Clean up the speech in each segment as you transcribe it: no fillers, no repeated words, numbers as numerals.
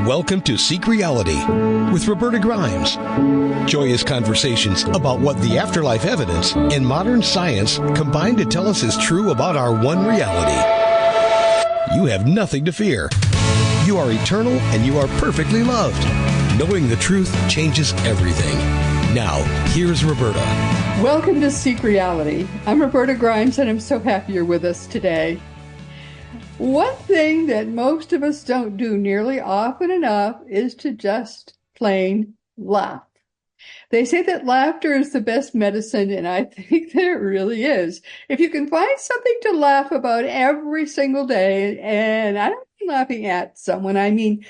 Welcome to Seek Reality with Roberta Grimes. Joyous conversations about what the afterlife evidence and modern science combine to tell us is true about our one reality. You have nothing to fear. You are eternal and you are perfectly loved. Knowing the truth changes everything. Now, here's Roberta. Welcome to Seek Reality. I'm Roberta Grimes, and I'm so happy you're with us today. One thing that most of us don't do nearly often enough is to just plain laugh. They say that laughter is the best medicine, and I think that it really is. If you can find something to laugh about every single day, and I don't mean laughing at someone, I mean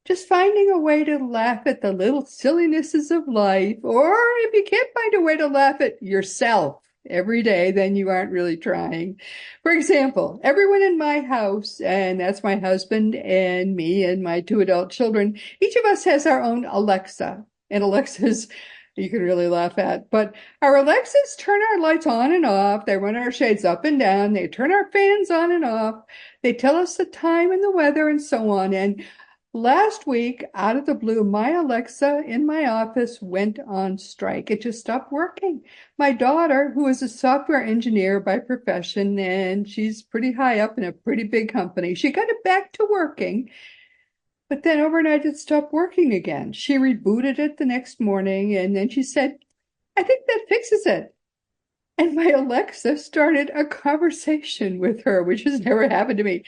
just finding a way to laugh at the little sillinesses of life, or if you can't find a way to laugh at yourself every day, then you aren't really trying. For example, everyone in my house, and that's my husband and me and my 2 adult children, each of us has our own Alexa. And Alexas you can really laugh at. But our Alexas turn our lights on and off. They run our shades up and down. They turn our fans on and off. They tell us the time and the weather and so on. And last week, out of the blue, my Alexa in my office went on strike. It just stopped working. My daughter, who is a software engineer by profession, and she's pretty high up in a pretty big company, she got it back to working. But then overnight, it stopped working again. She rebooted it the next morning, and then she said, I think that fixes it. And my Alexa started a conversation with her, which has never happened to me.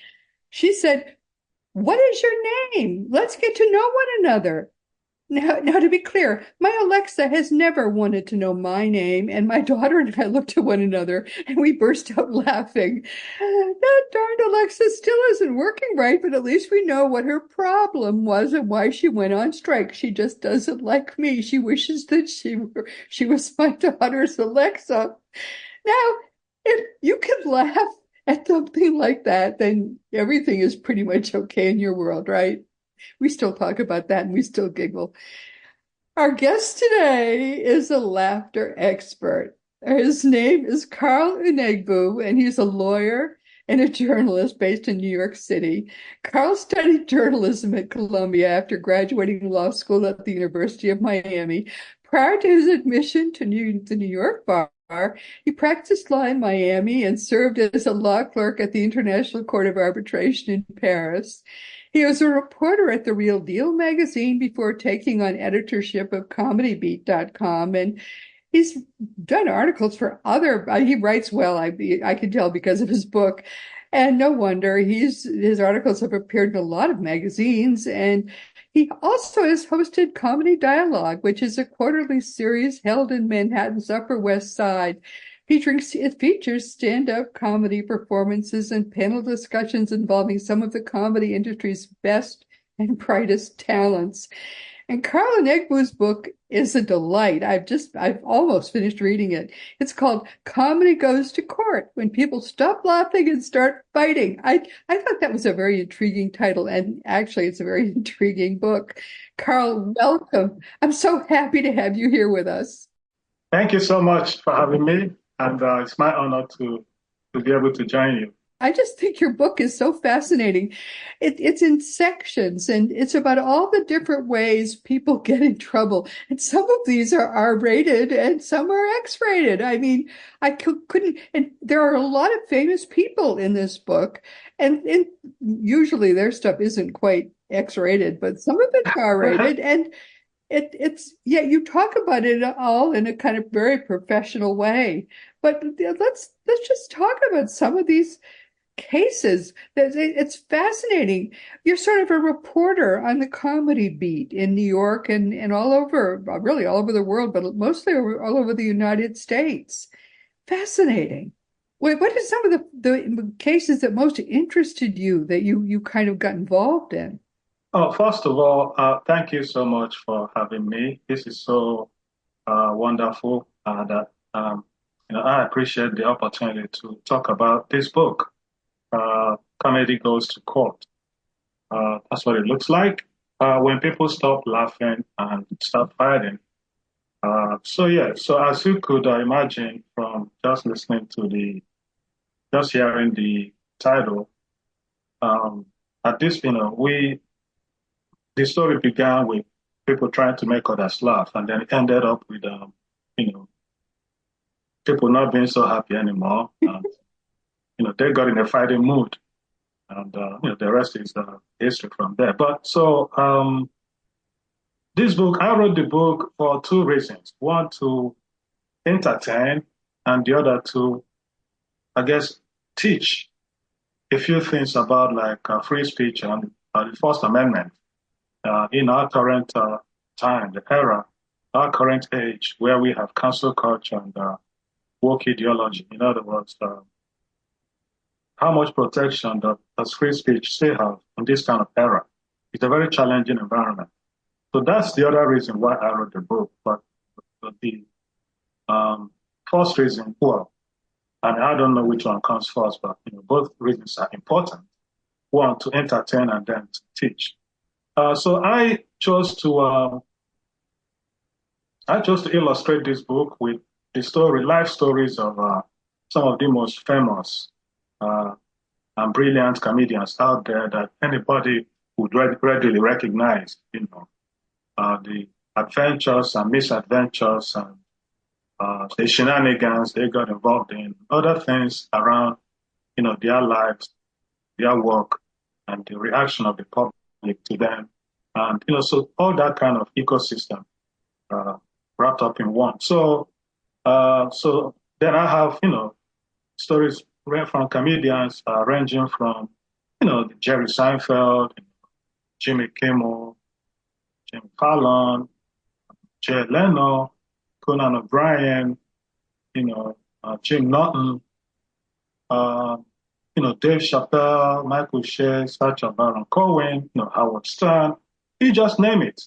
She said, what is your name? Let's get to know one another. Now, to be clear, my Alexa has never wanted to know my name, and my daughter and I looked at one another, and we burst out laughing. That darned Alexa still isn't working right, but at least we know what her problem was and why she went on strike. She just doesn't like me. She wishes that she was my daughter's Alexa. Now, if you can laugh at something like that, then everything is pretty much okay in your world, right? We still talk about that and we still giggle. Our guest today is a laughter expert. His name is Carl Unegbu, and he's a lawyer and a journalist based in New York City. Carl studied journalism at Columbia after graduating law school at the University of Miami. Prior to his admission to the New York bar, he practiced law in Miami and served as a law clerk at the International Court of Arbitration in Paris. He was a reporter at The Real Deal magazine before taking on editorship of ComedyBeat.com, and he's done articles for he writes well, I can tell because of his book, and no wonder his articles have appeared in a lot of magazines, and he also has hosted Comedy Dialogue, which is a quarterly series held in Manhattan's Upper West Side. It features stand-up comedy performances and panel discussions involving some of the comedy industry's best and brightest talents. And Carl Unegbu's book is a delight. I've almost finished reading it. It's called Comedy Goes to Court, When People Stop Laughing and Start Fighting. I thought that was a very intriguing title, and actually it's a very intriguing book. Carl, welcome. I'm so happy to have you here with us. Thank you so much for having me. And it's my honor to be able to join you. I just think your book is so fascinating. It's in sections, and it's about all the different ways people get in trouble. And some of these are R-rated and some are X-rated. I mean, I couldn't, and there are a lot of famous people in this book, and usually their stuff isn't quite X-rated, but some of it's R-rated. And you talk about it all in a kind of very professional way. But let's just talk about some of these cases. It's fascinating. You're sort of a reporter on the comedy beat in New York and all over, really all over the world, but mostly all over the United States. Fascinating. What are some of the cases that most interested you that you kind of got involved in? Oh, first of all, thank you so much for having me. This is so wonderful that I appreciate the opportunity to talk about this book. Comedy Goes to Court. That's what it looks like when people stop laughing and start fighting. So as you could imagine from just listening to just hearing the title, at this, the story began with people trying to make others laugh, and then it ended up with, you know, people not being so happy anymore. They got in a fighting mood, and the rest is history from there. But so this book, I wrote the book for two reasons: one, to entertain, and the other to, I guess, teach a few things about like free speech and the First Amendment in our current time, the era, our current age, where we have cancel culture and woke ideology. In other words, how much protection does free speech still have in this kind of era? It's a very challenging environment. So that's the other reason why I wrote the book. But the first reason, well, and I don't know which one comes first, but both reasons are important. One, to entertain, and then to teach. So I chose to illustrate this book with life stories of some of the most famous and brilliant comedians out there that anybody would readily recognize. The adventures and misadventures and the shenanigans they got involved in, other things around, their lives, their work, and the reaction of the public to them. And, so all that kind of ecosystem wrapped up in one. So then I have, stories from comedians ranging from, Jerry Seinfeld, Jimmy Kimmel, Jimmy Fallon, Jay Leno, Conan O'Brien, Jim Norton, Dave Chappelle, Michael Shea, Sacha Baron Cohen, Howard Stern, you just name it.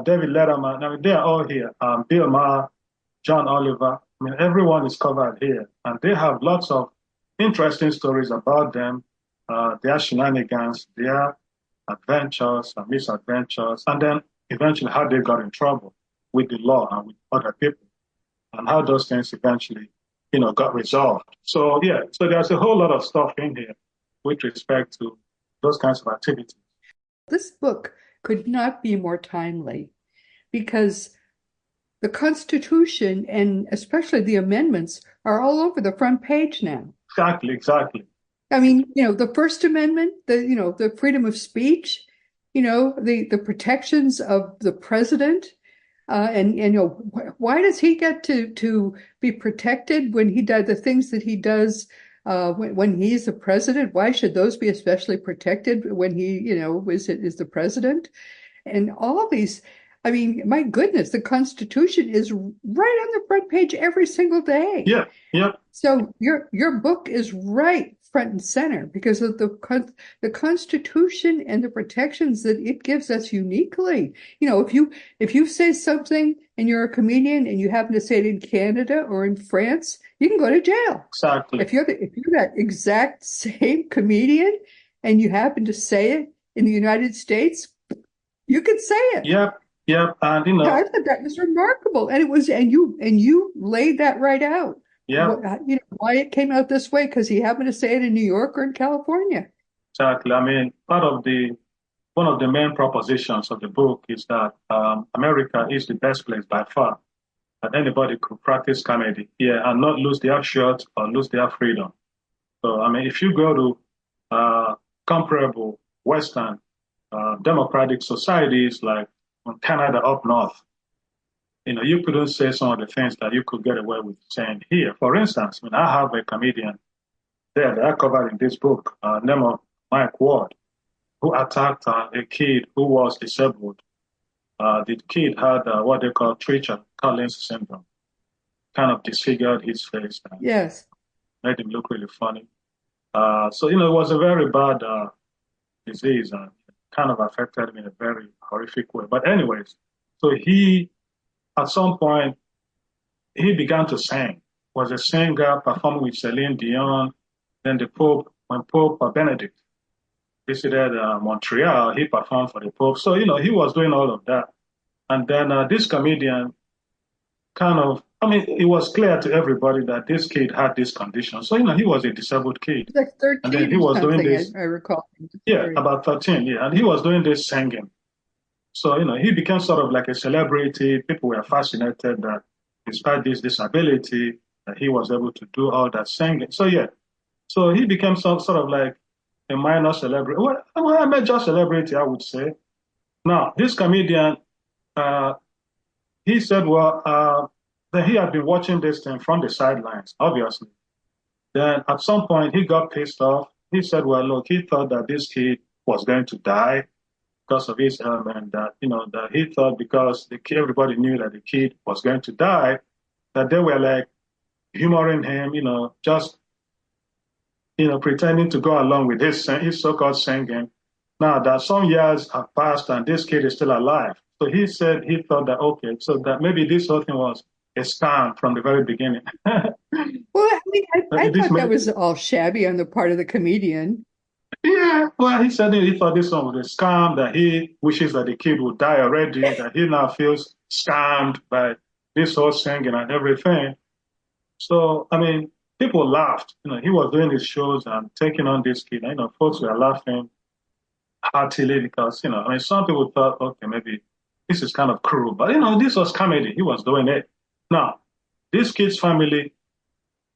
David Letterman, I mean, they are all here. Bill Maher, John Oliver, I mean, everyone is covered here. And they have lots of interesting stories about them, their shenanigans, their adventures and misadventures, and then eventually how they got in trouble with the law and with other people, and how those things eventually, got resolved. So yeah, so there's a whole lot of stuff in here with respect to those kinds of activities. This book could not be more timely because the Constitution and especially the amendments are all over the front page now. Exactly. I mean, the First Amendment, the freedom of speech, the protections of the president, and why does he get to be protected when he does the things that he does when he's the president? Why should those be especially protected when he, is the president? And all these, I mean, my goodness, the Constitution is right on the front page every single day. Yeah. So your book is right front and center because of the Constitution and the protections that it gives us uniquely. If you say something and you're a comedian and you happen to say it in Canada or in France, you can go to jail. Exactly. If you're that exact same comedian and you happen to say it in the United States, you can say it. Yep. And I thought that was remarkable, and you laid that right out. Yeah. Why it came out this way, because he happened to say it in New York or in California. Exactly. I mean, one of the main propositions of the book is that America is the best place by far that anybody could practice comedy here and not lose their shirt or lose their freedom. So, I mean, if you go to comparable Western democratic societies like Canada up north, you couldn't say some of the things that you could get away with saying here. For instance, I have a comedian there that I covered in this book, named Mike Ward, who attacked a kid who was disabled. The kid had what they call Treacher Collins syndrome, kind of disfigured his face and Yes. made him look really funny. So, it was a very bad disease and kind of affected him in a very horrific way. But anyways, so at some point, he began to sing. Was a singer performing with Celine Dion. Then when Pope Benedict visited Montreal, he performed for the Pope. So, he was doing all of that. And then this comedian kind of I mean, it was clear to everybody that this kid had this condition. So, he was a disabled kid. He's like And then 13 he or was doing something, this, I recall. yeah, about 13, yeah. And he was doing this singing. So, he became sort of like a celebrity. People were fascinated that despite this disability, that he was able to do all that singing. So, yeah. So he became sort of like a minor celebrity. Well, a major celebrity, I would say. Now, this comedian, uh, he said, well, that he had been watching this thing from the sidelines, obviously. Then at some point, he got pissed off. He said, well, look, he thought that this kid was going to die because of his ailment, that, that he thought because everybody knew that the kid was going to die, that they were like humoring him, just, pretending to go along with his so-called singing. Now that some years have passed and this kid is still alive. So he said he thought that, okay, so that maybe this whole thing was a scam from the very beginning. Well, I mean, I This thought that may, was all shabby on the part of the comedian. yeah, well, he said he thought this one was a scam, that he wishes that the kid would die already, that he now feels scammed by this whole singing and everything. So, I mean, people laughed. He was doing his shows and taking on this kid. Folks were laughing heartily because, I mean, some people thought, okay, maybe this is kind of cruel, but, this was comedy. He was doing it. Now, this kid's family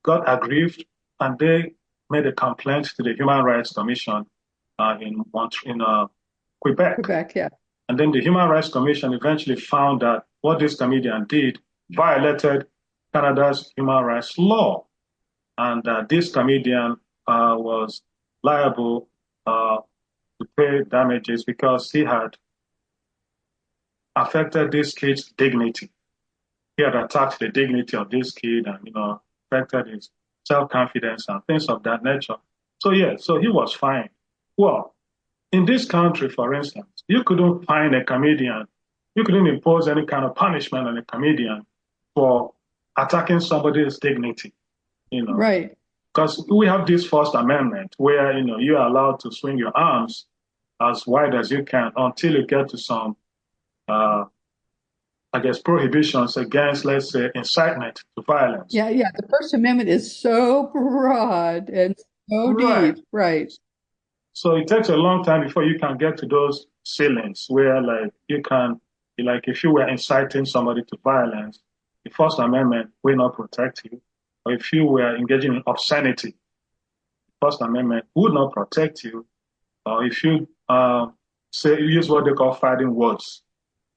got aggrieved and they made a complaint to the Human Rights Commission in Quebec. Quebec, yeah. And then the Human Rights Commission eventually found that what this comedian did violated Canada's human rights law. And this comedian was liable to pay damages because he had affected this kid's dignity. He had attacked the dignity of this kid and, affected his self-confidence and things of that nature. So, yeah, so he was fined. Well, in this country, for instance, you couldn't fine a comedian. You couldn't impose any kind of punishment on a comedian for attacking somebody's dignity, Right. because we have this First Amendment where, you are allowed to swing your arms as wide as you can until you get to some, I guess, prohibitions against, let's say, incitement to violence. Yeah, yeah. The First Amendment is so broad and so Right. deep. Right. So it takes a long time before you can get to those ceilings where, like, you can, like, if you were inciting somebody to violence, the First Amendment will not protect you. Or if you were engaging in obscenity, the First Amendment would not protect you. Or if you say use what they call fighting words,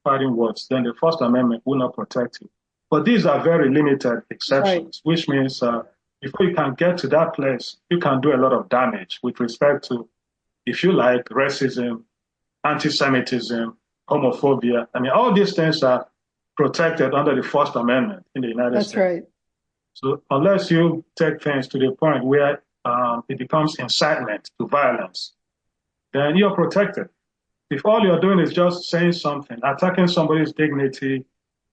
then the First Amendment will not protect you. But these are very limited exceptions, Right. which means before you can get to that place, you can do a lot of damage with respect to, if you like, racism, anti-Semitism, homophobia. I mean, all these things are protected under the First Amendment in the United That's States. right. So unless you take things to the point where it becomes incitement to violence, then you're protected. If all you're doing is just saying something, attacking somebody's dignity,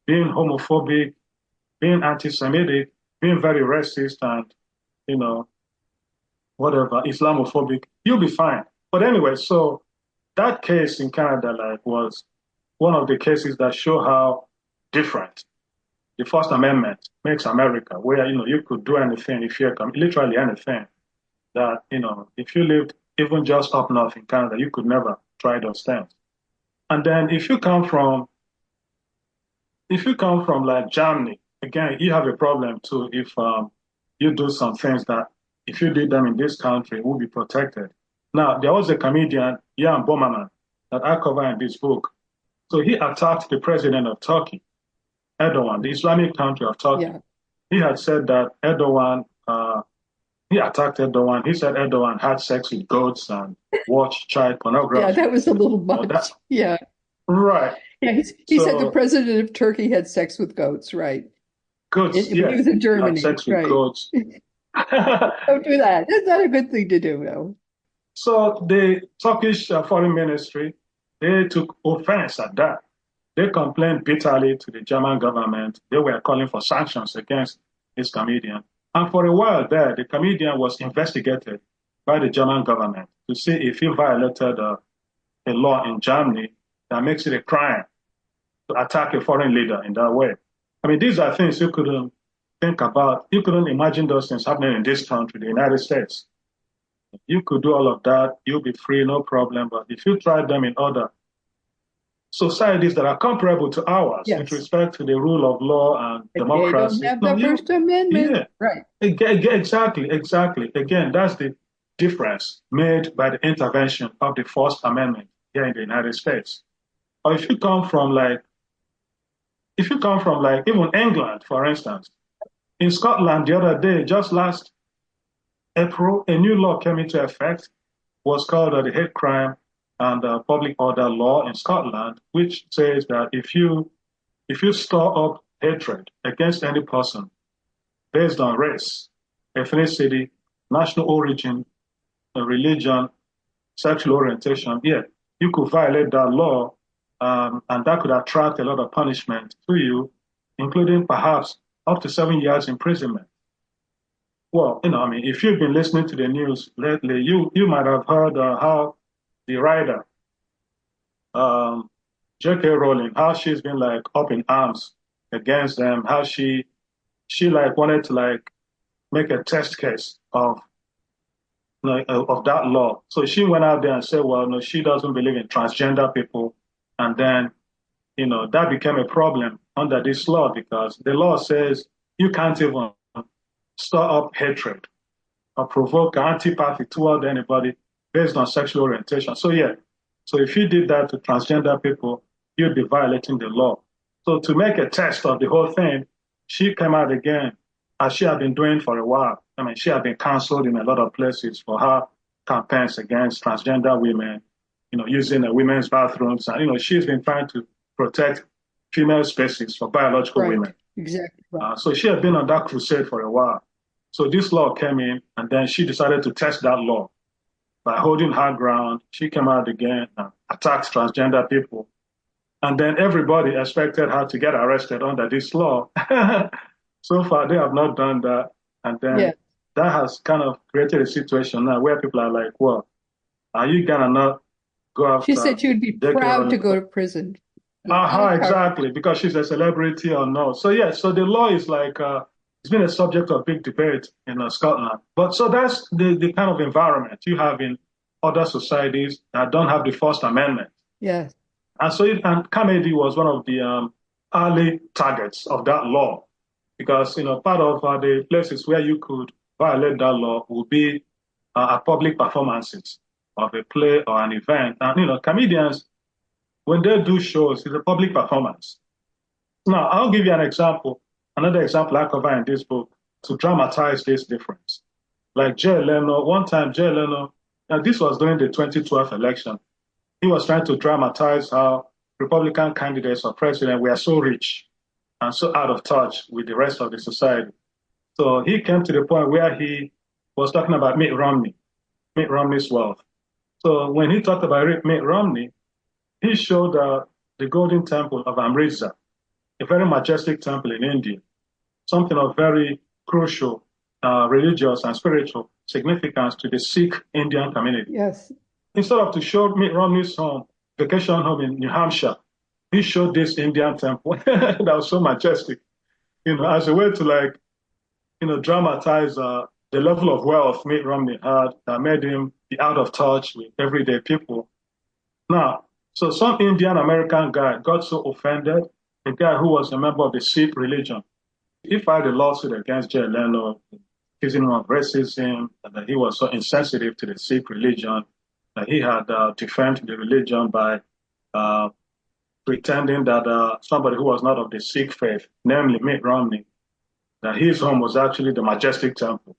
being homophobic, being anti-Semitic, being very racist, and you know whatever Islamophobic, you'll be fine. But anyway, so that case in Canada, like, was one of the cases that show how different the First Amendment makes America, where you could do anything if you're literally anything. That if you lived even just up north in Canada, you could never try those things. And then if you come from like Germany, again, you have a problem too. If you do some things that if you did them in this country, will be protected. Now, there was a comedian, Jan Böhmermann, that I cover in this book. So he attacked the president of Turkey, Erdogan, the Islamic country of Turkey. Yeah. He had said that he attacked Erdogan. He said Erdogan had sex with goats and watched child Yeah, pornography. that was a little That, much. Yeah. right. Yeah. He said the So president of Turkey had sex with goats, right? goats, When he yeah, was in he had Germany, sex with right? goats. Don't do that. That's not a good thing to do, though. So the Turkish foreign ministry, they took offense at that. They complained bitterly to the German government. They were calling for sanctions against this comedian. And for a while there, the comedian was investigated by the German government to see if he violated a law in Germany that makes it a crime to attack a foreign leader in that way. I mean, these are things you couldn't think about. You couldn't imagine those things happening in this country, the United States. You could do all of that, you'll be free, no problem. But if you try them in other societies that are comparable to ours with Yes. respect to the rule of law and But they don't democracy, have no, the First Amendment. yeah, Right. exactly, exactly. Again, that's the difference made by the intervention of the First Amendment here in the United States. Or if you come from like even England, for instance, in Scotland the other day, just last April, a new law came into effect, was called the Hate Crime and Public Order Law in Scotland, which says that if you store up hatred against any person based on race, ethnicity, national origin, religion, sexual orientation, yeah, you could violate that law, and that could attract a lot of punishment to you, including perhaps up to 7 years imprisonment. Well, I mean, if you've been listening to the news lately, you might have heard how the writer, um, J.K. Rowling, how she's been like up in arms against them, how she like wanted to like make a test case of that law. So she went out there and said, well, no, she doesn't believe in transgender people, and then that became a problem under this law because the law says you can't even stir up hatred or provoke antipathy toward anybody based on sexual orientation. So yeah, so if you did that to transgender people, you'd be violating the law. So to make a test of the whole thing, she came out again, as she had been doing for a while. I mean, she had been counseled in a lot of places for her campaigns against transgender women, using the women's bathrooms. And, she's been trying to protect female spaces for biological Right. women. Exactly. Right. So she had been on that crusade for a while. So this law came in, and then she decided to test that law by holding her ground. She came out again and attacked transgender people. And then everybody expected her to get arrested under this law. So far, they have not done that. And then Yeah. that has kind of created a situation now where people are like, well, are you going to not go after She said she would be J.K. proud to Rowling? go to prison. Exactly, because she's a celebrity or no. So yeah, so the law is like it's been a subject of big debate in Scotland. But so that's the kind of environment you have in other societies that don't have the First Amendment. Yes. And so and Carnegie was one of the early targets of that law because part of the places where you could violate that law would be at public performances of a play or an event. And comedians, when they do shows, it's a public performance. Now, I'll give you an example, another example I cover in this book to dramatize this difference. Like Jay Leno, one time Jay Leno, and this was during the 2012 election, he was trying to dramatize how Republican candidates for president were so rich and so out of touch with the rest of the society. So he came to the point where he was talking about Mitt Romney's wealth. So when he talked about Mitt Romney, he showed the Golden Temple of Amritsar, a very majestic temple in India, something of very crucial religious and spiritual significance to the Sikh Indian community. Yes. Instead of to show Mitt Romney's vacation home in New Hampshire, he showed this Indian temple that was so majestic, as a way to dramatize the level of wealth Mitt Romney had that made him be out of touch with everyday people. Now, so some Indian American guy got so offended, a guy who was a member of the Sikh religion. He filed a lawsuit against Jay Leno, accusing him of racism, and that he was so insensitive to the Sikh religion, that he had defamed the religion by pretending that somebody who was not of the Sikh faith, namely Mitt Romney, that his home was actually the majestic temple,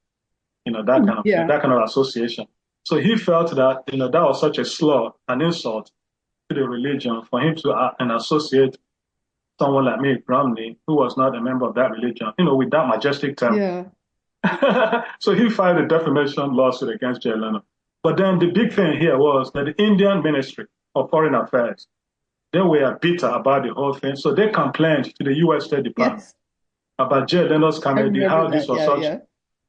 that kind of association. So he felt that, that was such a slur, an insult to the religion for him to associate someone like Mitt Romney, who was not a member of that religion, with that majestic temple. Yeah. So he filed a defamation lawsuit against Jay Leno. But then the big thing here was that the Indian Ministry of Foreign Affairs, they were bitter about the whole thing. So they complained to the U.S. State Department about Jay Leno's comedy, how this was such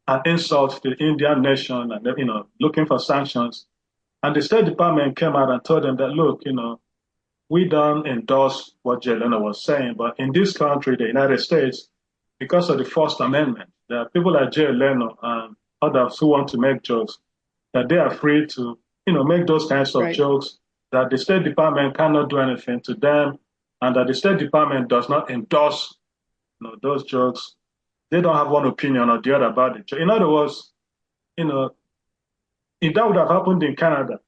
an insult to the Indian nation and, looking for sanctions. And the State Department came out and told them that, look, we don't endorse what Jay Leno was saying, but in this country, the United States, because of the First Amendment, there are people like Jay Leno and others who want to make jokes, that they are free to, make those kinds of jokes, that the State Department cannot do anything to them, and that the State Department does not endorse, those jokes. They don't have one opinion or the other about it. In other words, if that would have happened in Canada,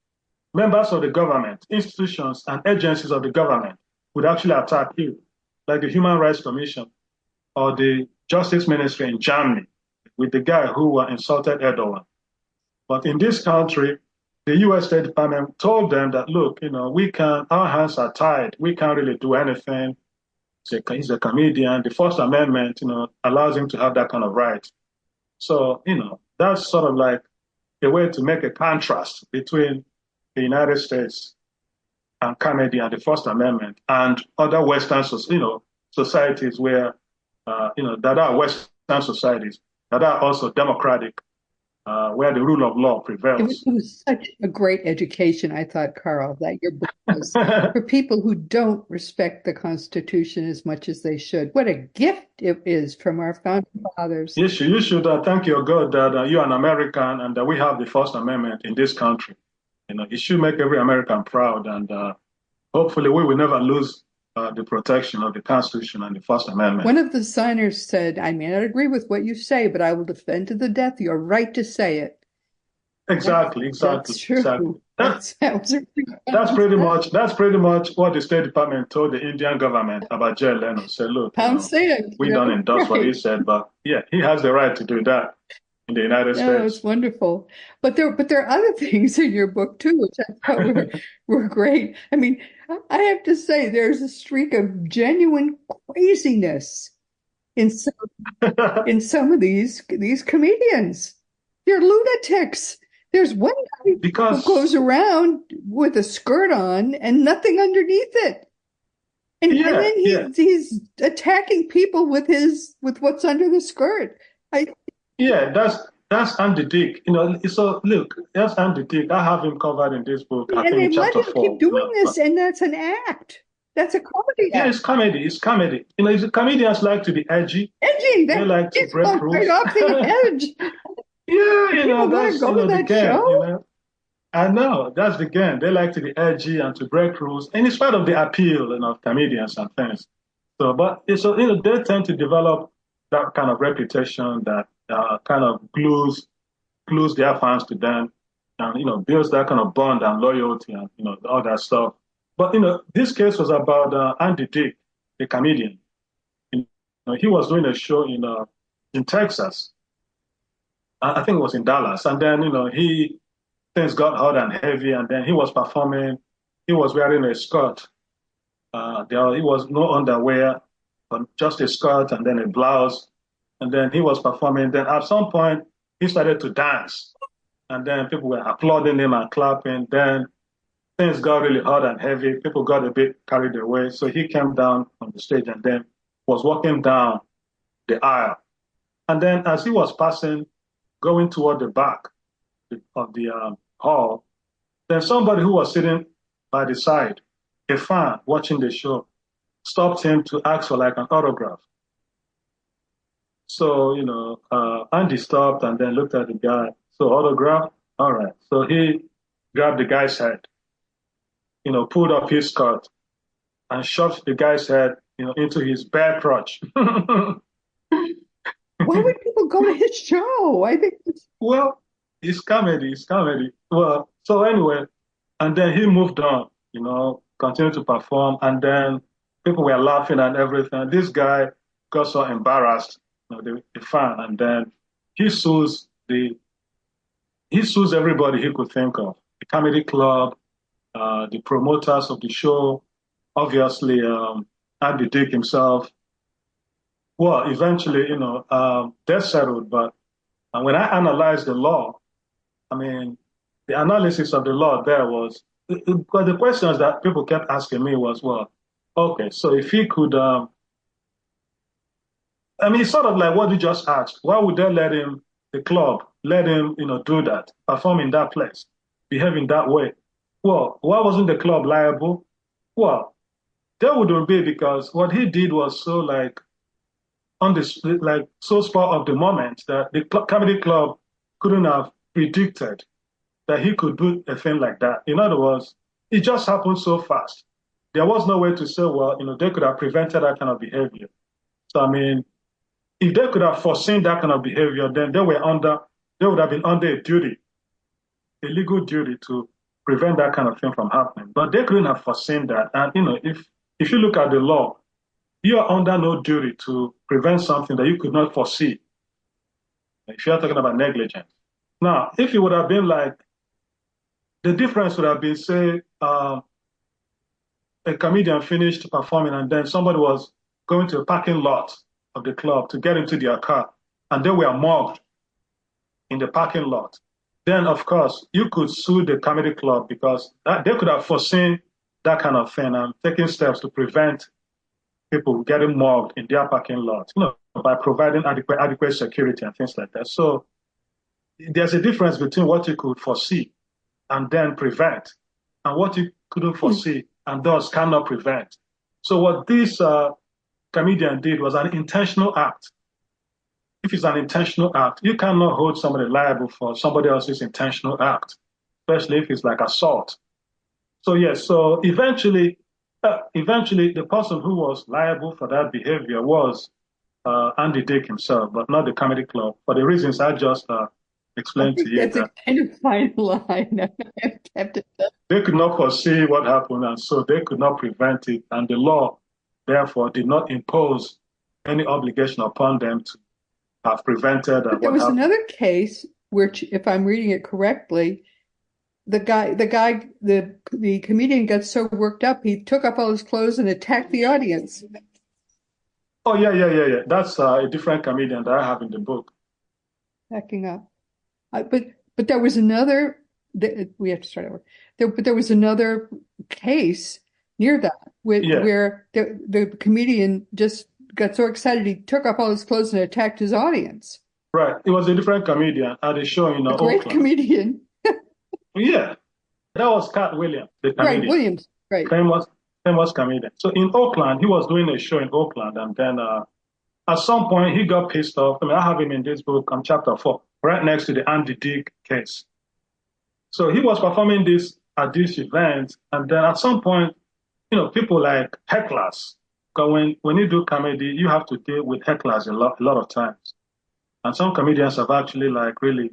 members of the government, institutions, and agencies of the government would actually attack you, like the Human Rights Commission or the Justice Ministry in Germany with the guy who insulted Erdogan. But in this country, the U.S. State Department told them that, look, our hands are tied. We can't really do anything. He's a comedian. The First Amendment, allows him to have that kind of right. So, that's sort of like a way to make a contrast between the United States and Canada and the First Amendment and other Western, societies where, that are Western societies that are also democratic, where the rule of law prevails. It was such a great education, I thought, Carl, that your book was for people who don't respect the Constitution as much as they should. What a gift it is from our founding fathers. You should thank your God that you're an American and that we have the First Amendment in this country. It should make every American proud, and hopefully we will never lose the protection of the Constitution and the First Amendment. One of the signers said, I may not agree with what you say, but I will defend to the death your right to say it. Exactly. That's true. Exactly. That's pretty much what the State Department told the Indian government about Jay Leno. Said, look, we don't endorse what he said, but yeah, he has the right to do that in the United States. It's wonderful. But there are other things in your book too, which I thought were great. I mean, I have to say, there's a streak of genuine craziness in some of these comedians. They're lunatics. There's one guy who goes around with a skirt on and nothing underneath it. And then he's attacking people with what's under the skirt. That's Andy Dick. So look, that's Andy Dick. I have him covered in this book. I think they in let chapter him 4. keep doing this, and that's an act. That's a comedy act. Yeah, it's comedy. It's comedy. Comedians like to be edgy. They like to break rules. Right off the edge. That's the game. I know that's the game. They like to be edgy and to break rules, and it's part of the appeal of comedians and things. So, but they tend to develop that kind of reputation that kind of glues their fans to them, and builds that kind of bond and loyalty and all that stuff. But this case was about Andy Dick, the comedian. He was doing a show in Texas. I think it was in Dallas, and then things got hot and heavy, and then he was performing. He was wearing a skirt. He was no underwear, but just a skirt and then a blouse. And then he was performing. Then at some point, he started to dance. And then people were applauding him and clapping. Then things got really hot and heavy. People got a bit carried away. So he came down on the stage and then was walking down the aisle. And then as he was passing, going toward the back of the hall, then somebody who was sitting by the side, a fan watching the show, stopped him to ask for like an autograph. So, Andy stopped and then looked at the guy. So, autograph? All right. So he grabbed the guy's head, pulled up his skirt and shoved the guy's head, into his bare crotch. Why would people go to his show? I think well, it's comedy. Well, so anyway, and then he moved on, continued to perform, and then people were laughing and everything. This guy got so embarrassed, the fan, and then he sues everybody he could think of, the comedy club, the promoters of the show, obviously, Andy Dick himself. Well, eventually, they're settled, but when I analyzed the law, I mean, the analysis of the law there was, because the questions that people kept asking me was, well, okay, so if he could, it's sort of like what you just asked. Why would they let him, the club, let him, do that, perform in that place, behave in that way? Well, why wasn't the club liable? Well, there wouldn't be because what he did was so like on this like so spur of the moment that the comedy club couldn't have predicted that he could do a thing like that. In other words, it just happened so fast. There was no way to say, well, they could have prevented that kind of behavior. So I mean, if they could have foreseen that kind of behavior, then they would have been under a duty, a legal duty to prevent that kind of thing from happening. But they couldn't have foreseen that. And if you look at the law, you are under no duty to prevent something that you could not foresee. If you're talking about negligence. Now, if it would have been like the difference would have been, say, a comedian finished performing and then somebody was going to a parking lot of the club to get into their car and they were mugged in the parking lot. Then, of course, you could sue the comedy club because they could have foreseen that kind of thing and taken steps to prevent people getting mugged in their parking lot, by providing adequate security and things like that. So there's a difference between what you could foresee and then prevent and what you couldn't foresee and thus cannot prevent. So what this comedian did was an intentional act. If it's an intentional act, you cannot hold somebody liable for somebody else's intentional act, especially if it's like assault. So yes, so eventually the person who was liable for that behavior was Andy Dick himself, but not the comedy club, for the reasons I just explained to you. That's a kind of fine line. They could not foresee what happened, and so they could not prevent it, and the law, therefore, did not impose any obligation upon them to have prevented what There was happened. another case which, if I'm reading it correctly, the comedian got so worked up, he took off all his clothes and attacked the audience. Oh, yeah. That's a different comedian that I have in the book. Backing up. But there was another, we have to start over. But there was another case near that where the comedian just got so excited he took off all his clothes and attacked his audience. Right. It was a different comedian at a show in Oakland. Great comedian. Yeah. That was Cat Williams, the comedian. Right, Williams. Right. Famous comedian. So in Oakland, he was doing a show in Oakland, and then at some point he got pissed off. I have him in this book on chapter 4, right next to the Andy Dick case. So he was performing this at this event, and then at some point, people like hecklers. Because when you do comedy, you have to deal with hecklers a lot of times. And some comedians have actually really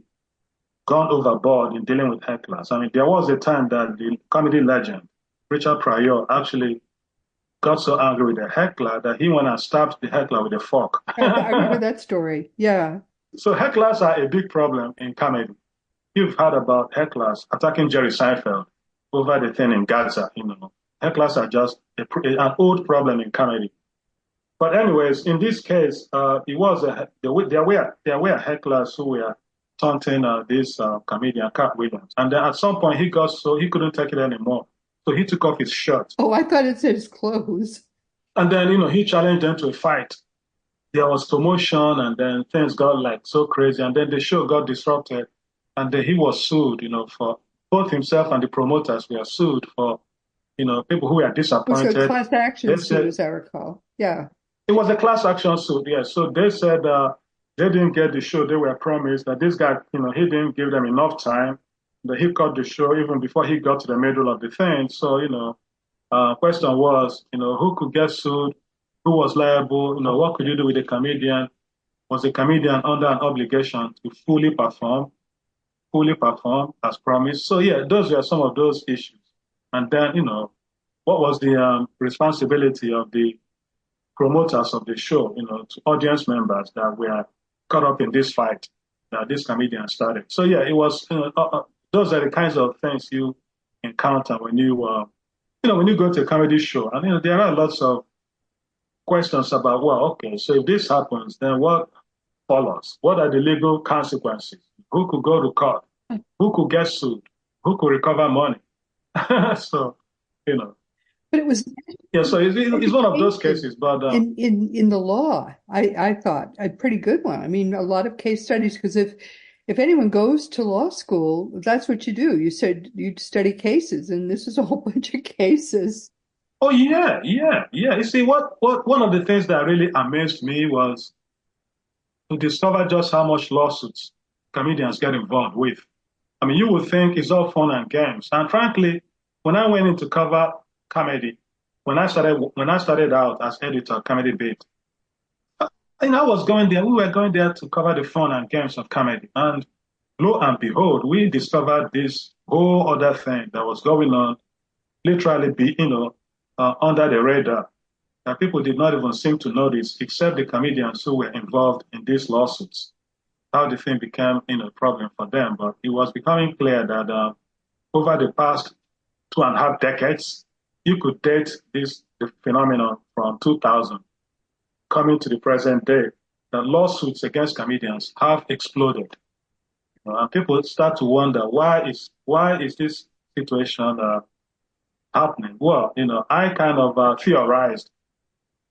gone overboard in dealing with hecklers. There was a time that the comedy legend, Richard Pryor, actually got so angry with the heckler that he went and stabbed the heckler with a fork. I remember that story. Yeah. So hecklers are a big problem in comedy. You've heard about hecklers attacking Jerry Seinfeld over the thing in Gaza. Hecklers are just an old problem in comedy. But anyways, in this case, there were hecklers who were taunting this comedian, Cat Williams. And then at some point he got so he couldn't take it anymore. So he took off his shirt. Oh, I thought it said his clothes. And then, he challenged them to a fight. There was commotion, and then things got so crazy. And then the show got disrupted. And then he was sued, for both himself and the promoters were sued for, people who were disappointed. It was a class action suit, as I recall. Yeah. It was a class action suit, yes. So they said they didn't get the show they were promised, that this guy, he didn't give them enough time, that he cut the show even before he got to the middle of the thing. So, question was, who could get sued? Who was liable? What could you do with the comedian? Was the comedian under an obligation to fully perform as promised? So, yeah, those were some of those issues. And then, what was the responsibility of the promoters of the show, to audience members that were caught up in this fight that this comedian started? So, yeah, it was, those are the kinds of things you encounter when you go to a comedy show. And, there are lots of questions about, well, okay, so if this happens, then what follows? What are the legal consequences? Who could go to court? Who could get sued? Who could recover money? So, But it was so it's one of those cases. But in the law, I thought a pretty good one. A lot of case studies, because if anyone goes to law school, that's what you do. You study cases, and this is a whole bunch of cases. Oh yeah, yeah, yeah. You see, what one of the things that really amazed me was to discover just how much lawsuits comedians get involved with. I mean, you would think it's all fun and games. And frankly, when I went in to cover comedy, when I started out as editor, Comedy Beat, I was going there. We were going there to cover the fun and games of comedy. And lo and behold, we discovered this whole other thing that was going on, literally under the radar that people did not even seem to notice, except the comedians who were involved in these lawsuits. How the thing became, a problem for them. But it was becoming clear that over the past 2.5 decades, you could date the phenomenon from 2000 coming to the present day. The lawsuits against comedians have exploded, and people start to wonder why is this situation happening? Well, I kind of theorized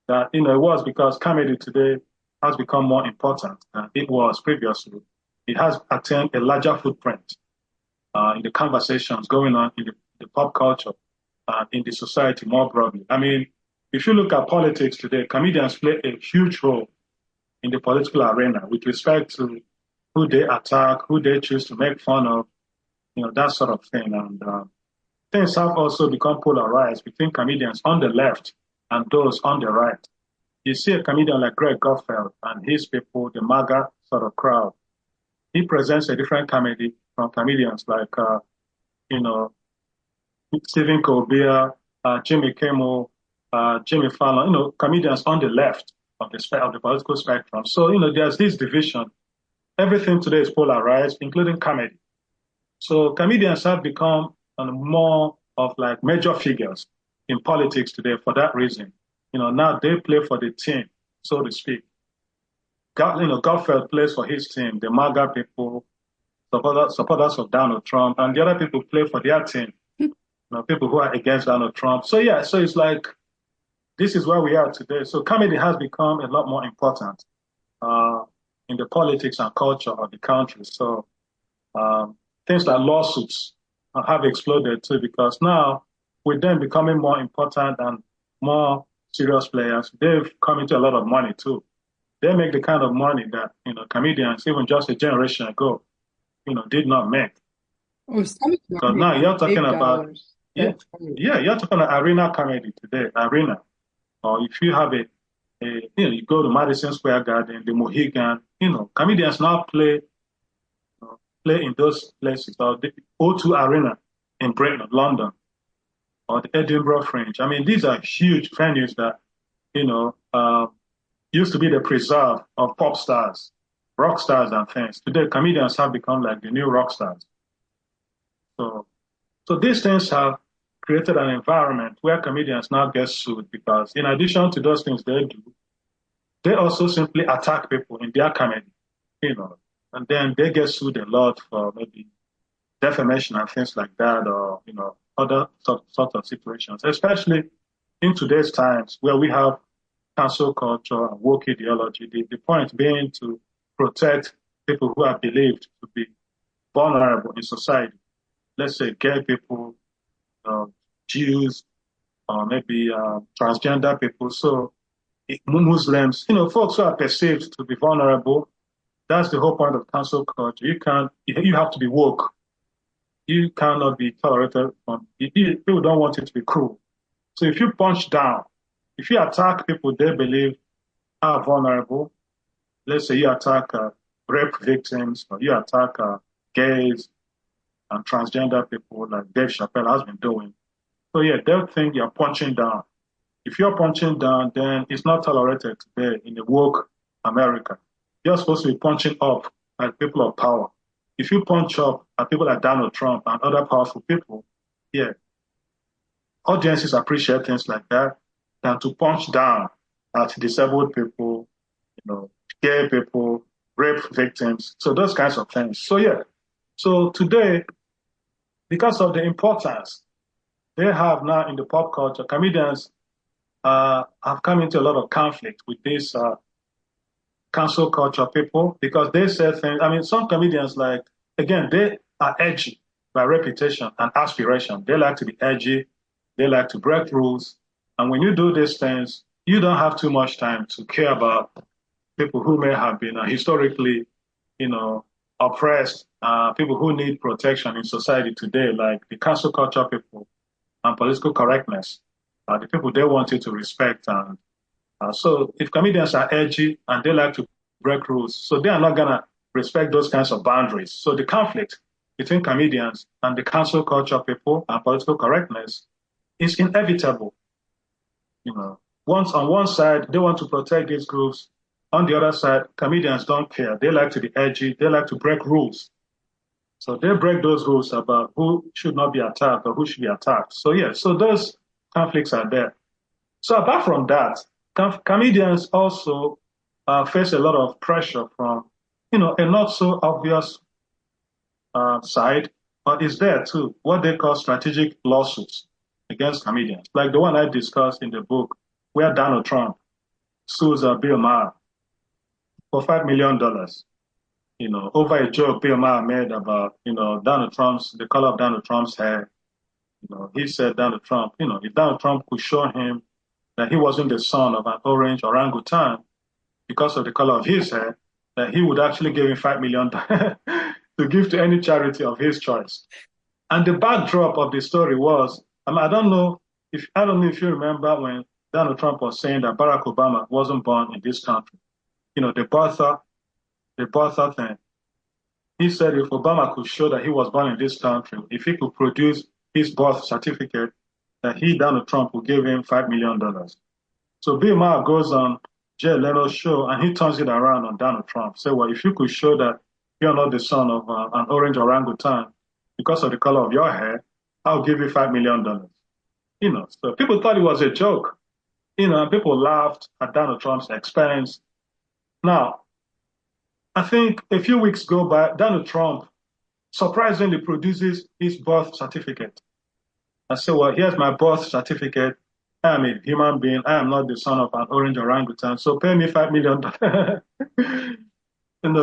that it was because comedy today has become more important than it was previously. It has attained a larger footprint in the conversations going on in the pop culture, in the society more broadly. I mean, if you look at politics today, comedians play a huge role in the political arena with respect to who they attack, who they choose to make fun of, that sort of thing. And things have also become polarized between comedians on the left and those on the right. You see a comedian like Greg Gutfeld and his people, the MAGA sort of crowd. He presents a different comedy from comedians like, you know, Stephen Colbert, Jimmy Kimmel, Jimmy Fallon, comedians on the left of the political spectrum. So, there's this division. Everything today is polarized, including comedy. So comedians have become more of like major figures in politics today for that reason. Now they play for the team, so to speak. Gutfeld plays for his team, the MAGA people, supporters of Donald Trump, and the other people play for their team, people who are against Donald Trump. So yeah, so it's like this is where we are today. So comedy has become a lot more important uh, in the politics and culture of the country. So um, things like lawsuits have exploded too because now with them becoming more important and more serious players, they've come into a lot of money too. They make the kind of money that comedians even just a generation ago did not make. Oh, some of them are Because now making you're talking big about dollars. yeah, That's right. yeah, you're talking about arena comedy today, arena. Or if you have you go to Madison Square Garden, the Mohegan, comedians now play in those places, or the O2 Arena in Britain, London, or the Edinburgh Fringe. I mean, these are huge venues that, you know, uh, used to be the preserve of pop stars, rock stars, and things. Today, comedians have become like the new rock stars. So, so these things have created an environment where comedians now get sued because, in addition to those things they do, they also simply attack people in their comedy, and then they get sued a lot for maybe defamation and things like that, or other sort of situations, especially in today's times where we have cancel culture and woke ideology. The point being to protect people who are believed to be vulnerable in society. Let's say gay people, uh, Jews, or maybe transgender people. So Muslims, folks who are perceived to be vulnerable. That's the whole point of cancel culture. You have to be woke. You cannot be tolerated people don't want you to be cruel. So if you punch down, if you attack people they believe are vulnerable, let's say you attack rape victims or you attack gays and transgender people like Dave Chappelle has been doing. So yeah, they'll think you're punching down. If you're punching down, then it's not tolerated today in the woke America. You're supposed to be punching up at people of power. If you punch up at people like Donald Trump and other powerful people, yeah, audiences appreciate things like that than to punch down at disabled people, gay people, rape victims, so those kinds of things. So yeah, so today, because of the importance they have now in the pop culture, comedians have come into a lot of conflict with these cancel culture people because they say things. I mean, some comedians, like, again, they are edgy by reputation and aspiration. They like to be edgy. They like to break rules. And when you do these things, you don't have too much time to care about people who may have been historically, you know, oppressed, people who need protection in society today, like the cancel culture people and political correctness, the people they want you to respect. And so if comedians are edgy and they like to break rules, so they are not going to respect those kinds of boundaries. So the conflict between comedians and the cancel culture people and political correctness is inevitable. You know, once on one side, they want to protect these groups. On the other side, comedians don't care. They like to be edgy. They like to break rules. So they break those rules about who should not be attacked or who should be attacked. So yeah, so those conflicts are there. So apart from that, comedians also face a lot of pressure from, a not so obvious side, but it's there too, what they call strategic lawsuits against comedians, like the one I discussed in the book, where Donald Trump sues Bill Maher for $5 million, over a joke Bill Maher made about, the color of Donald Trump's hair. He said Donald Trump, if Donald Trump could show him that he wasn't the son of an orange orangutan because of the color of his hair, that he would actually give him $5 million to give to any charity of his choice. And the backdrop of the story was, I don't know if you remember when Donald Trump was saying that Barack Obama wasn't born in this country. The birther thing. He said if Obama could show that he was born in this country, if he could produce his birth certificate, that he, Donald Trump, would give him $5 million. So Bill Maher goes on Jay Leno's show and he turns it around on Donald Trump. Say, well, if you could show that you're not the son of an orange orangutan because of the color of your hair, I'll give you $5 million. So people thought it was a joke, and people laughed at Donald Trump's expense. Now, I think a few weeks go by, Donald Trump surprisingly produces his birth certificate. I say, well, here's my birth certificate. I am a human being. I am not the son of an orange orangutan. So pay me $5 million.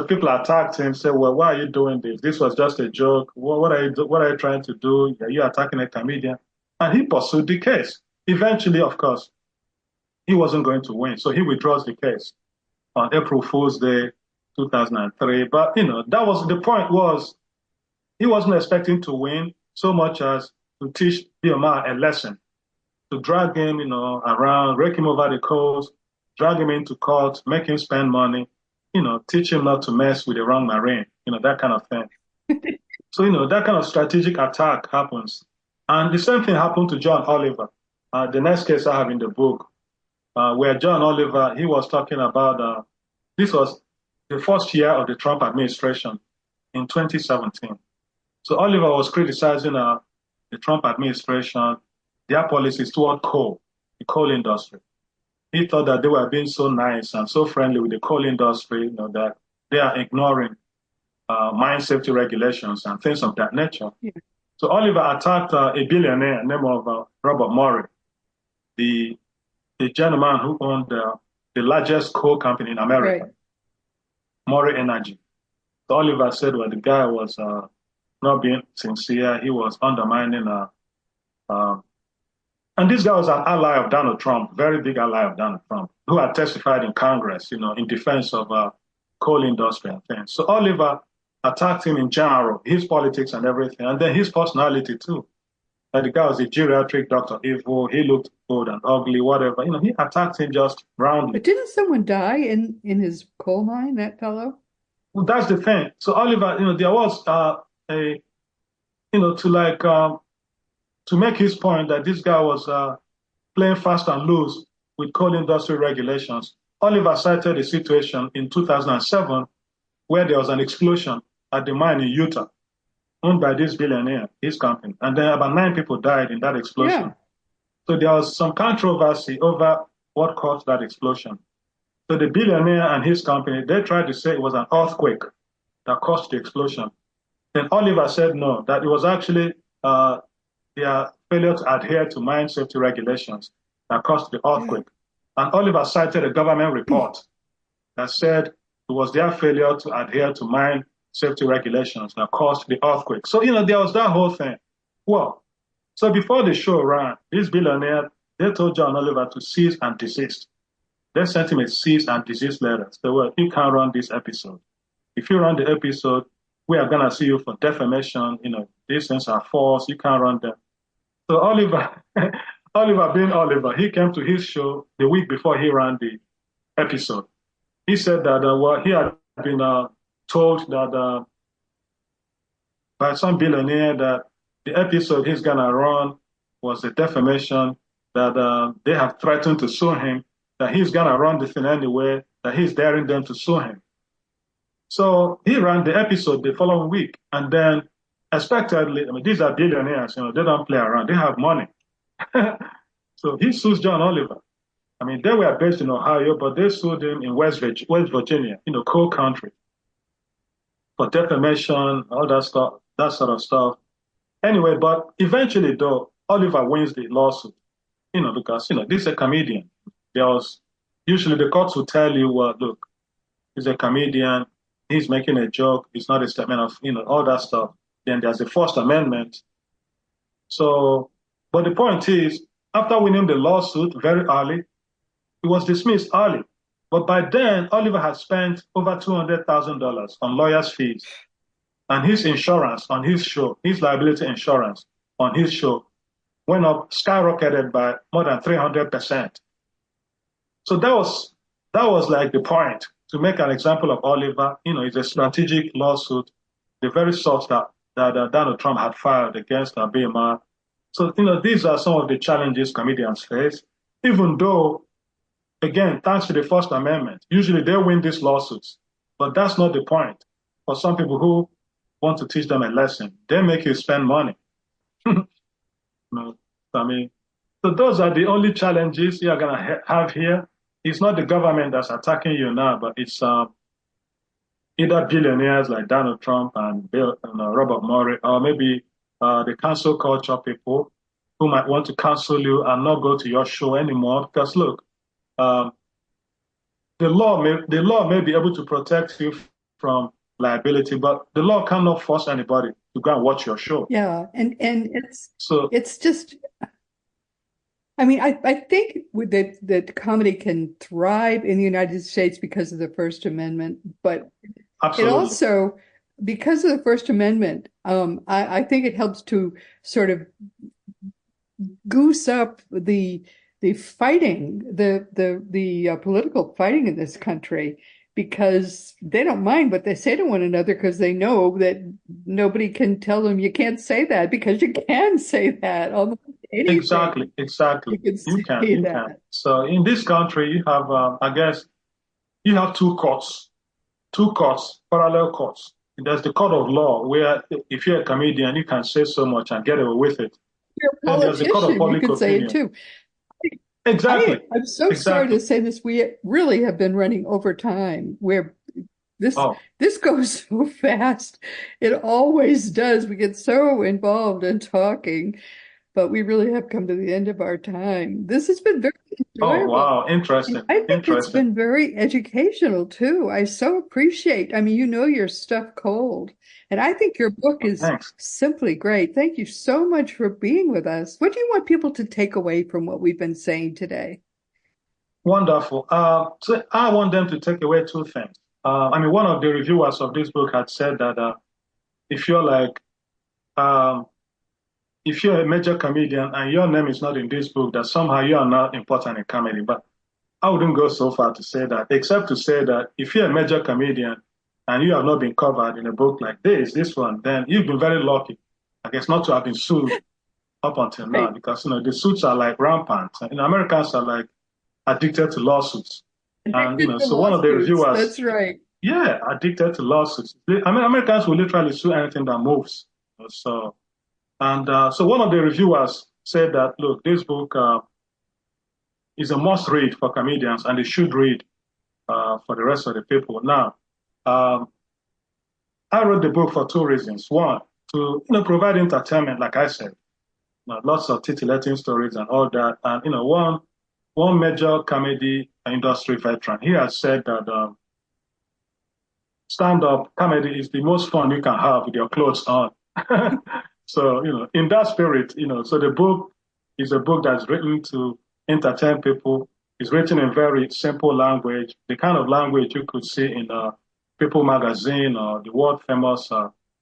People attacked him, said, well, why are you doing this? This was just a joke. What are you trying to do? Are you attacking a comedian? And he pursued the case. Eventually, of course, he wasn't going to win. So he withdraws the case on April Fool's Day, 2003. But, that was the point was he wasn't expecting to win so much as to teach Bill Maher a lesson, to drag him, around, rake him over the coals, drag him into court, make him spend money, teach him not to mess with the wrong Marine, that kind of thing. So, that kind of strategic attack happens. And the same thing happened to John Oliver. The next case I have in the book, where John Oliver, he was talking about, this was the first year of the Trump administration in 2017. So Oliver was criticizing the Trump administration, their policies toward coal, the coal industry. He thought that they were being so nice and so friendly with the coal industry, that they are ignoring mine safety regulations and things of that nature. Yeah. So Oliver attacked a billionaire named Robert Murray, the gentleman who owned the largest coal company in America, right. Murray Energy. So Oliver said, well, the guy was not being sincere. He was undermining. And this guy was an ally of Donald Trump, very big ally of Donald Trump, who had testified in Congress, in defense of coal industry and things. So Oliver attacked him in general, his politics and everything, and then his personality too. Like the guy was a geriatric Dr. Evil. He looked old and ugly, whatever. He attacked him just roundly. But didn't someone die in his coal mine, that fellow? Well, that's the thing. So Oliver, there was to make his point that this guy was playing fast and loose with coal industry regulations. Oliver cited a situation in 2007 where there was an explosion at the mine in Utah, owned by this billionaire, his company. And then about 9 people died in that explosion. Yeah. So there was some controversy over what caused that explosion. So the billionaire and his company, they tried to say it was an earthquake that caused the explosion. Then Oliver said no, that it was actually their failure to adhere to mine safety regulations that caused the earthquake. Yeah. And Oliver cited a government report that said it was their failure to adhere to mine safety regulations that caused the earthquake. So, there was that whole thing. Well, so before the show ran, this billionaire they told John Oliver to cease and desist. They sent him a cease and desist letter. So, well, you can't run this episode. If you run the episode, we are going to see you for defamation. These things are false. You can't run them. So Oliver, Oliver being Oliver, he came to his show the week before he ran the episode. He said that he had been told that by some billionaire that the episode he's going to run was a defamation, that they have threatened to sue him, that he's going to run the thing anyway, that he's daring them to sue him. So he ran the episode the following week. And then expectedly, these are billionaires, they don't play around. They have money. So he sues John Oliver. They were based in Ohio, but they sued him in West Virginia, coal country, for defamation, all that stuff, that sort of stuff. Anyway, but eventually, though, Oliver wins the lawsuit, because, this is a comedian. Usually the courts will tell you, well, look, he's a comedian, he's making a joke, it's not a statement of, all that stuff. Then there's the First Amendment. So, but the point is, after winning the lawsuit very early, it was dismissed early. But by then, Oliver had spent over $200,000 on lawyers' fees. And his insurance on his show, his liability insurance on his show, went up, skyrocketed by more than 300%. So that was like the point, to make an example of Oliver. It's a strategic lawsuit, the very sort that Donald Trump had filed against BMR. So, these are some of the challenges comedians face, even though, again, thanks to the First Amendment, usually they win these lawsuits. But that's not the point. For some people who want to teach them a lesson, they make you spend money. So those are the only challenges you're going to have here. It's not the government that's attacking you now, but it's either billionaires like Donald Trump and Robert Murray, or maybe the cancel culture people who might want to cancel you and not go to your show anymore. Because look, the law may be able to protect you from liability, but the law cannot force anybody to go and watch your show. Yeah, and it's just. I think that comedy can thrive in the United States because of the First Amendment, but Absolutely. It also, because of the First Amendment, I think it helps to sort of goose up the fighting, the political fighting in this country, because they don't mind what they say to one another, because they know that nobody can tell them you can't say that, because you can say that almost anything. Exactly. You can. So in this country, you have, I guess, you have two courts, parallel courts. There's the court of law, where if you're a comedian, you can say so much and get away with it. You're a politician, you could say it too. Exactly. I'm so sorry to say this. We really have been running over time, where this goes so fast. It always does. We get so involved in talking, but we really have come to the end of our time. This has been very enjoyable. Oh, wow. Interesting. I think it's been very educational too. I so appreciate, your stuff cold. And I think your book is simply great. Thank you so much for being with us. What do you want people to take away from what we've been saying today? Wonderful. So I want them to take away two things. One of the reviewers of this book had said that if you're a major comedian and your name is not in this book, that somehow you are not important in comedy. But I wouldn't go so far to say that, except to say that if you're a major comedian and you have not been covered in a book like this one, then you've been very lucky, I guess, not to have been sued up until now, because the suits are like rampant. Americans are like addicted to lawsuits. So one of the reviewers, that's right. Yeah, addicted to lawsuits. Americans will literally sue anything that moves. So one of the reviewers said that, look, this book is a must read for comedians, and they should read for the rest of the people. Now, I wrote the book for two reasons. One, to provide entertainment, like I said, lots of titillating stories and all that. And one major comedy industry veteran, he has said that stand-up comedy is the most fun you can have with your clothes on. So in that spirit, so the book is a book that's written to entertain people. It's written in very simple language, the kind of language you could see in People magazine or the world famous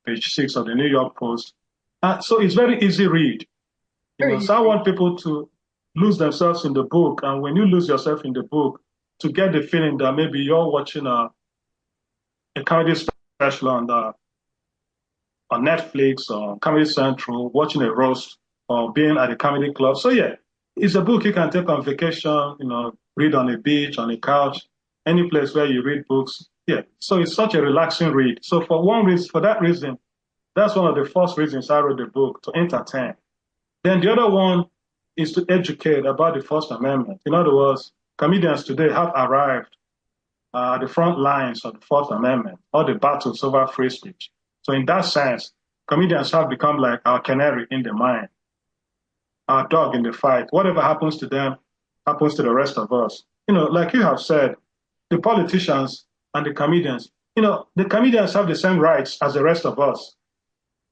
page 6 of the New York Post. So it's very easy read. Very So I easy. want people to lose themselves in the book. And when you lose yourself in the book, to get the feeling that maybe you're watching a comedy special on Netflix or Comedy Central, watching a roast or being at a comedy club. So yeah, it's a book you can take on vacation, read on a beach, on a couch, any place where you read books. Yeah. So it's such a relaxing read. So for that reason, that's one of the first reasons I wrote the book, to entertain. Then the other one is to educate about the First Amendment. In other words, comedians today have arrived at the front lines of the Fourth Amendment, all the battles over free speech. So in that sense, comedians have become like our canary in the mine, our dog in the fight. Whatever happens to them happens to the rest of us. Like you have said, the politicians and the comedians, the comedians have the same rights as the rest of us.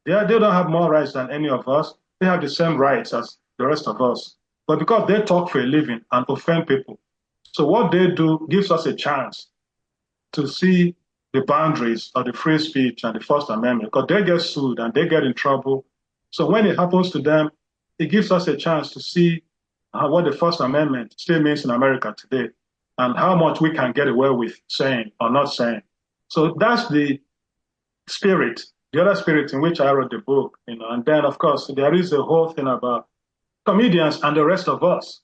They don't have more rights than any of us. They have the same rights as the rest of us. But because they talk for a living and offend people, so what they do gives us a chance to see the boundaries of the free speech and the First Amendment, because they get sued and they get in trouble. So when it happens to them, it gives us a chance to see what the First Amendment still means in America today and how much we can get away with saying or not saying. So that's the spirit, the other spirit in which I wrote the book, and then of course there is a whole thing about comedians and the rest of us.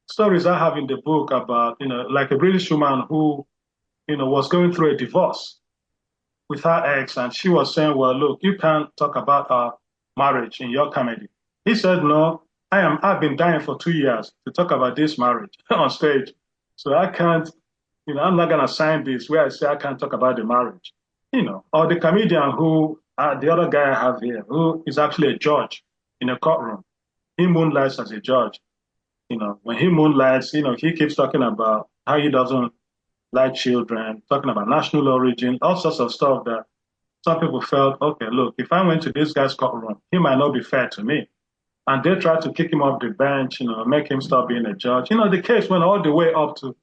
Stories I have in the book about, like a British woman who, was going through a divorce with her ex, and she was saying, well, look, you can't talk about our marriage in your comedy. He said, no, I've been dying for 2 years to talk about this marriage on stage. So I can't, I'm not gonna sign this where I say I can't talk about the marriage. Or the comedian who, the other guy I have here, who is actually a judge in a courtroom. He moonlights as a judge. When he moonlights, he keeps talking about how he doesn't like children, talking about national origin, all sorts of stuff that some people felt, okay, look, if I went to this guy's courtroom, he might not be fair to me. And they tried to kick him off the bench, make him stop being a judge. The case went all the way up to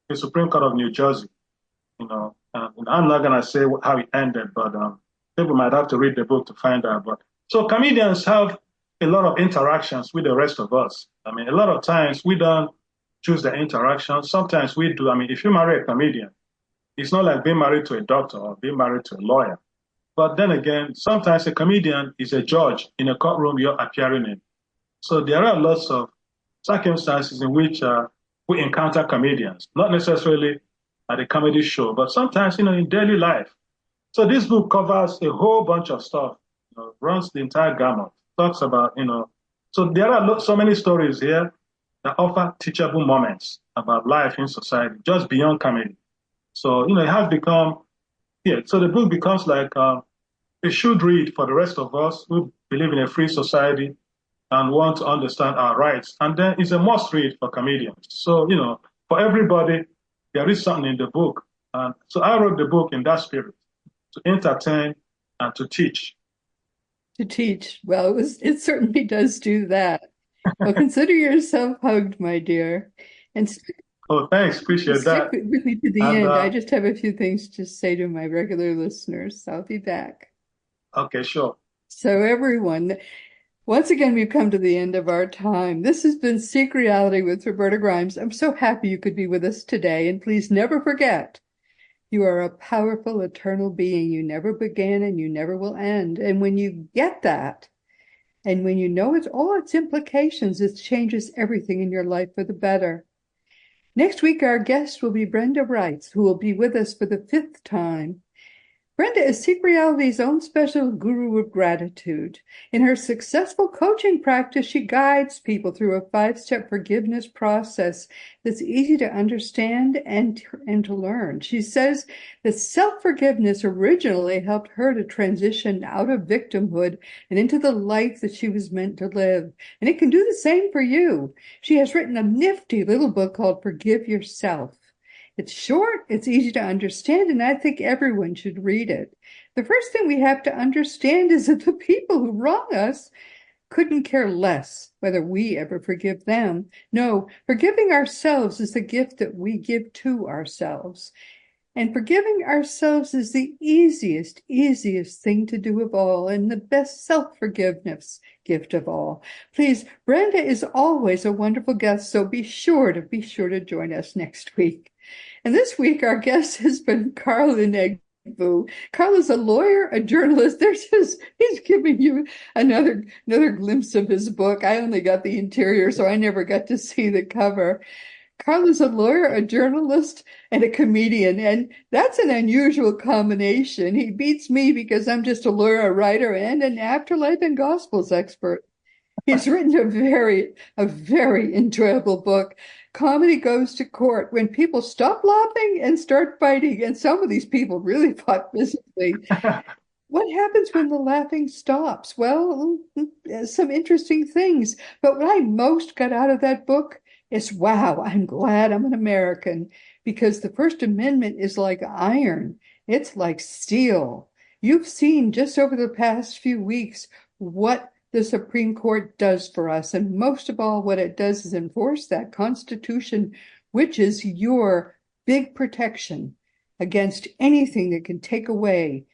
the Supreme Court of New Jersey. I'm not going to say how it ended, but people might have to read the book to find out. But so comedians have a lot of interactions with the rest of us. I mean, a lot of times we don't choose the interaction. Sometimes we do. I mean, if you marry a comedian, it's not like being married to a doctor or being married to a lawyer. But then again, sometimes a comedian is a judge in a courtroom you're appearing in. So there are lots of circumstances in which we encounter comedians, not necessarily at a comedy show, but sometimes, in daily life. So this book covers a whole bunch of stuff, runs the entire gamut, talks about, so there are so many stories here that offer teachable moments about life in society, just beyond comedy. So, it has become, yeah, so the book becomes like a should read for the rest of us who believe in a free society and want to understand our rights. And then it's a must read for comedians. So, for everybody, there is something in the book. And so I wrote the book in that spirit, to entertain and to teach. To teach. Well, it certainly does do that. Well, consider yourself hugged, my dear. And Oh, thanks. Appreciate stick that. with me to the And end. I just have a few things to say to my regular listeners. I'll be back. okay, sure. So, everyone, once again, we've come to the end of our time. This has been Seek Reality with Roberta Grimes. I'm so happy you could be with us today. And please never forget, you are a powerful, eternal being. You never began and you never will end. And when you get that, and when you know all its implications, it changes everything in your life for the better. Next week, our guest will be Brenda Wrights, who will be with us for the 5th time. Brenda is Seek Reality's own special guru of gratitude. In her successful coaching practice, she guides people through a 5-step forgiveness process that's easy to understand and to learn. She says that self-forgiveness originally helped her to transition out of victimhood and into the life that she was meant to live. And it can do the same for you. She has written a nifty little book called Forgive Yourself. It's short, it's easy to understand, and I think everyone should read it. The first thing we have to understand is that the people who wrong us couldn't care less whether we ever forgive them. No, forgiving ourselves is the gift that we give to ourselves. And forgiving ourselves is the easiest thing to do of all, and the best self-forgiveness gift of all. Please, Brenda is always a wonderful guest, so be sure to join us next week. And this week, our guest has been Carl Unegbu. Carl is a lawyer, a journalist. He's giving you another glimpse of his book. I only got the interior, so I never got to see the cover. Carl is a lawyer, a journalist, and a comedian, and that's an unusual combination. He beats me because I'm just a lawyer, a writer, and an afterlife and gospels expert. He's written a very enjoyable book, Comedy Goes to Court, when people stop laughing and start fighting, and some of these people really fought physically. What happens when the laughing stops? Well, some interesting things. But what I most got out of that book is, wow, I'm glad I'm an American, because the First Amendment is like iron. It's like steel. You've seen just over the past few weeks what the Supreme Court does for us. And most of all, what it does is enforce that Constitution, which is your big protection against anything that can take away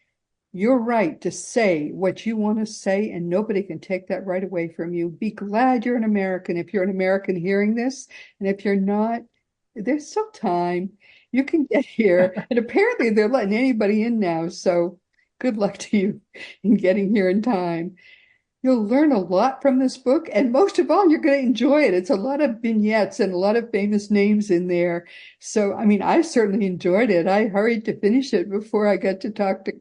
your right to say what you want to say, and nobody can take that right away from you. Be glad you're an American if you're an American hearing this. And if you're not, there's still time. You can get here. And apparently they're letting anybody in now. So good luck to you in getting here in time. You'll learn a lot from this book. And most of all, you're going to enjoy it. It's a lot of vignettes and a lot of famous names in there. So, I mean, I certainly enjoyed it. I hurried to finish it before I got to talk to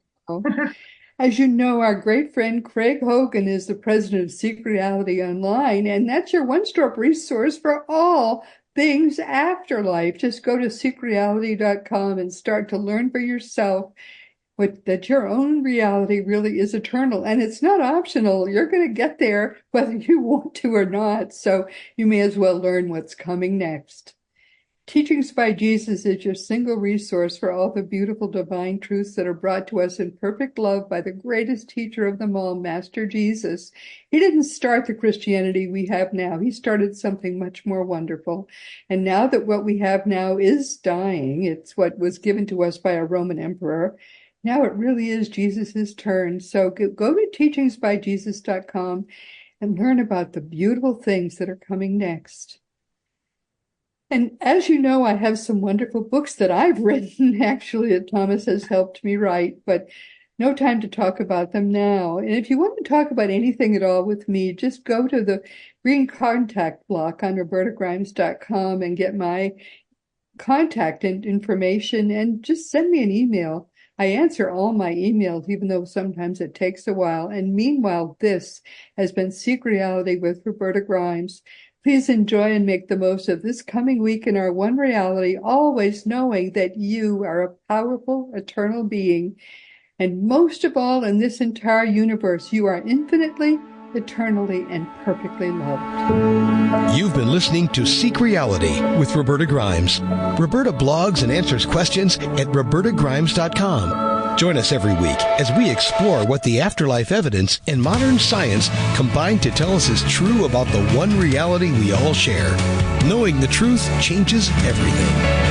As you know, our great friend Craig Hogan is the president of Seek Reality Online, and that's your one-stop resource for all things afterlife. Just go to seekreality.com and start to learn for yourself that your own reality really is eternal, and it's not optional. You're going to get there whether you want to or not, so you may as well learn what's coming next. Teachings by Jesus is your single resource for all the beautiful divine truths that are brought to us in perfect love by the greatest teacher of them all, Master Jesus. He didn't start the Christianity we have now. He started something much more wonderful. And now that what we have now is dying, it's what was given to us by a Roman emperor. Now it really is Jesus's turn. So go to teachingsbyjesus.com and learn about the beautiful things that are coming next. And as you know, I have some wonderful books that I've written, actually, that Thomas has helped me write, but no time to talk about them now. And if you want to talk about anything at all with me, just go to the green contact block on robertagrimes.com and get my contact information and just send me an email. I answer all my emails, even though sometimes it takes a while. And meanwhile, this has been Seek Reality with Roberta Grimes. Please enjoy and make the most of this coming week in our one reality, always knowing that you are a powerful, eternal being. And most of all, in this entire universe, you are infinitely, eternally, and perfectly loved. You've been listening to Seek Reality with Roberta Grimes. Roberta blogs and answers questions at robertagrimes.com. Join us every week as we explore what the afterlife evidence and modern science combine to tell us is true about the one reality we all share. Knowing the truth changes everything.